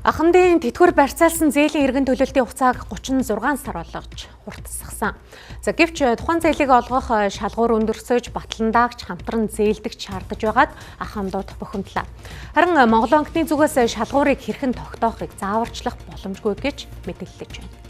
Ахмадын тэтгэвэр барьцаалсан зээлийн эргэн төлөлтийн хугацааг 36 сар болгож хурдсгасан. За гэвч тухайн зээлийг олгох шалгуур өндөрсөж батландаагч хамтран зээлдэгч шаардаж байгаад Ахмадууд бухимдлаа. Харин Монгол банкны зүгээс шалгуурыг хэрхэн тогтоохыг зааварчлах боломжгүй гэж мэдээлж байна.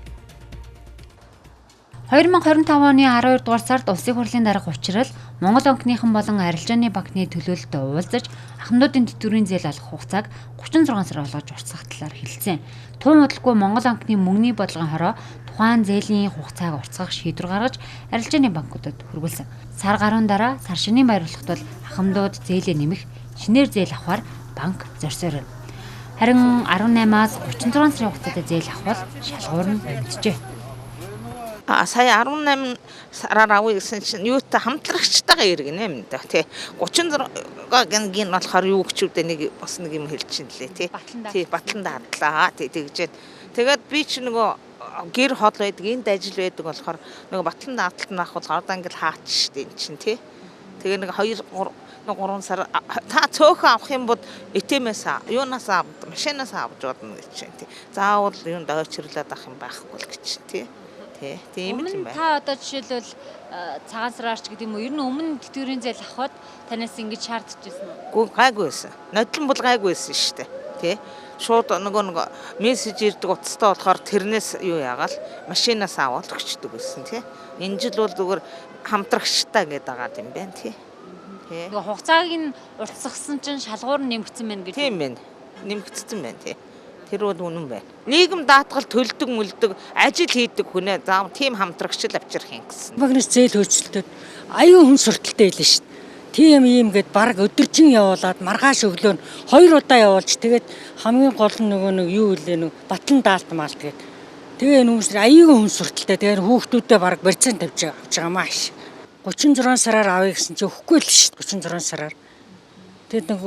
2025 оны 12 дугаар сард улсын хурлын дарга учрал Монгол банкныхан болон арилжааны банкны төлөөлөлтөд уулзаж Ахмадуудын тэтгэврийн зээл олох хугацааг 36 сар болгож уртсах талаар хэлсэн. Тун удалгүй Монгол банкны мөнгөний бодлогын хороо тухайн зээлийн хугацааг уртсгах шийдвэр гаргаж арилжааны банкудад хүргүүлсэн. Сар гаруун дараа сар шинийн баярлахад бол Ахмадууд зээлээ нэмэх шинээр зээл авахар банк зорьсоор байна. Харин 18-аас 36 сарын хугацаатай зээл авах бол шалгуур нь нэмэгджээ. Сая 18 сараар авъя гэсэн чинь юутай хамтлагчтайгаа иргэнэ юм да тий 36 гин болохоор юу гчүүдээ нэг бас нэг юм хэлчихин лээ тий батлан даадлаа тий тэгжээд тэгээд би ч нөгөө гэр хол байдаг энд ажил байдаг болохоор нөгөө батлан дааталт нь авах бол одоо ингээл хаач штэ эн чинь тий тэгээ нэг 2 3 сар та цөөхөн авах юм бол этемээс юунаас машинаас авч бодно гэж чинь тий заавал юунд ойчрлаад авах юм байхгүй л гэж тий тийм юм байна. Та одоо жишээлбэл цагаан сараарч гэдэг юм уу? Ер нь өмнө тэтгэврийн зээл авахд танаас ингэж шаардж байсан уу? Гайгүйсэн. Нодлон бол гайгүйсэн шүү дээ. Тэ. Шууд нөгөө мессеж ирдэг утастай болохоор тэрнээс юу яагаал машинаас аваад өгчдөг байсан тий. Энэ жил бол зүгээр хамтрагчтай гэдэг байгаа юм байна тий. Нөгөө хугацааг нь уртсгасан чинь шалгуур нь нэмэгдсэн байна гэж. Тийм байна. Нэмэгдсэн байна тий. Тэр бол үнэн байна. Нийгэм даатгал төлдөг мөлдөг ажил хийдэг хүнээ заав тийм хамтрагчл авчрах юм гэсэн. Багнаас зээл хөөцөлтөд аюун хүн сурталтай байлаа шүү дээ. Тийм ийм гээд баг өдөржин явуулаад маргааш өглөө нь 2 удаа явуулж тэгээд хамгийн гол нь нөгөө нэг юу илээ нэг батлан даалт маалт гээд тэгээ хүмүүс аюун хүн сурталтай тэгээд хүүхдүүдээ баг барьцаан тавьж авч байгаа мааш. 36 сараар авъя гэсэн чи өгөхгүй л шүү дээ 36 сараар. Тэгээд нэг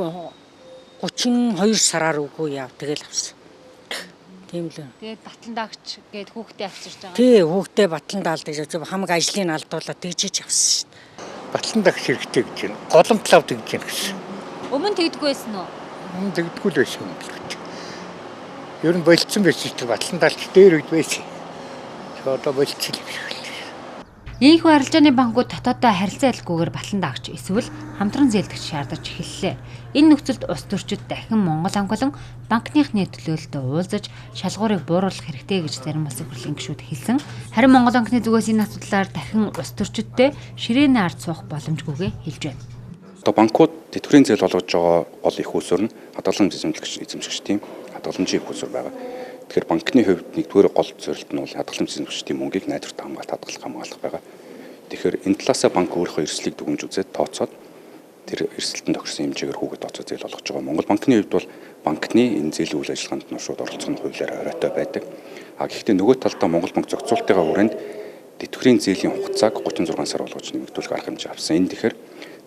32 сараар үгүй яав тэгэл авсан. Тэгээд батлан даагч гээд хүүхдээ авчирч байгаа. Тий, хүүхдээ батлан даалдаг гэж хамаг ажлыг алдуулаад тэгжиж авсан шүү дээ. Батлан даагч хэрэгтэй гэж байна. Голомтлав тэгж байна гэсэн. Өмнө тэгдэггүй байсан уу? Өмнө тэгдэггүй л байсан юм л гэж. Ер нь болцсон байсан чинь батлан даалч дээр үед байсан. Одоо болцсон юм шиг. Ийхүү арилжааны банкуд дотооддоо харилцаа ялгүйгээр батлан даагч эсвэл хамтран зээлдэгч шаардаж эхэллээ. Энэ нөхцөлд улс төрчид дахин Монгол банк болон банкныхны төлөөлөлтөд уулзаж шалгуурыг бууруулах хэрэгтэй гэж зарим улсын хурлын гишүүд хэлсэн. Харин Монгол банкны зүгээс энэ асуудлаар дахин улс төрчидтэй ширээний ард суух боломжгүйгээ хэлж байна. Одоо банкуд тэтгэврийн зээл олгож байгаа гол их усур нь хадгаламж эзэмшигчдийн хадгаламжийн их усур байгаа. Тэгэхээр банкны хувьд нэгдүгээр гол зорилт нь бол хадгаламж эзэмшигчдийн мөнгийг найдварт хамгаалах байгаа. Тэгэхээр энэ талаасаа банк өөрийнхөө эрсдлийг дүгнж үзээд тооцоод тэр эрсдэлтэн тохирсон хэмжээгээр хүүхэд тооцоо зээл олгож байгаа. Монгол банкны хувьд бол банкны энэ зээлийн үйл ажиллагаанд нь шууд оролцох нь хуулиар оройтой байдаг. Гэхдээ нөгөө талдаа Монгол банк зохицуулалтынхаа хүрээнд тэтгэврийн зээлийн хугацааг 36 сар болгож нэмэгдүүлэх арга хэмжээ авсан. Энэ тэгэхээр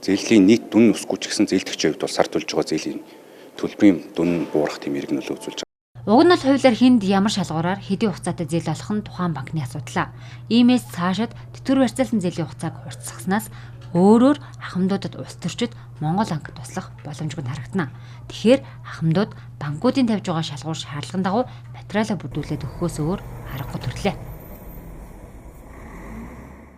зээлийн нийт дүн өсгүйч гэсэн зээлдэгчийн хувьд бол сар төлж байгаа зээлийн төлбөрийн дүн буурах тийм эрг нөлөө үзүүлж байгаа. Уг нь бол хуулиар хүнд ямар шалгуураар хэдийн хугацаатай зээл олох нь тухайн банкны асуудал. Иймээс цаашид тэтгэвэр барьцаалсан зээлийн хугацааг хурцсахнаас өөрөөр Ахмадуудад улс төрчид Монгол банкд туслах боломжгүй харагдана. Тэгэхээр Ахмадууд банкуудын тавьж байгаа шалгуур шаардлагын дагуу материалаа бүрдүүлээд өгөхөөс өөр аргагүй төрлөө.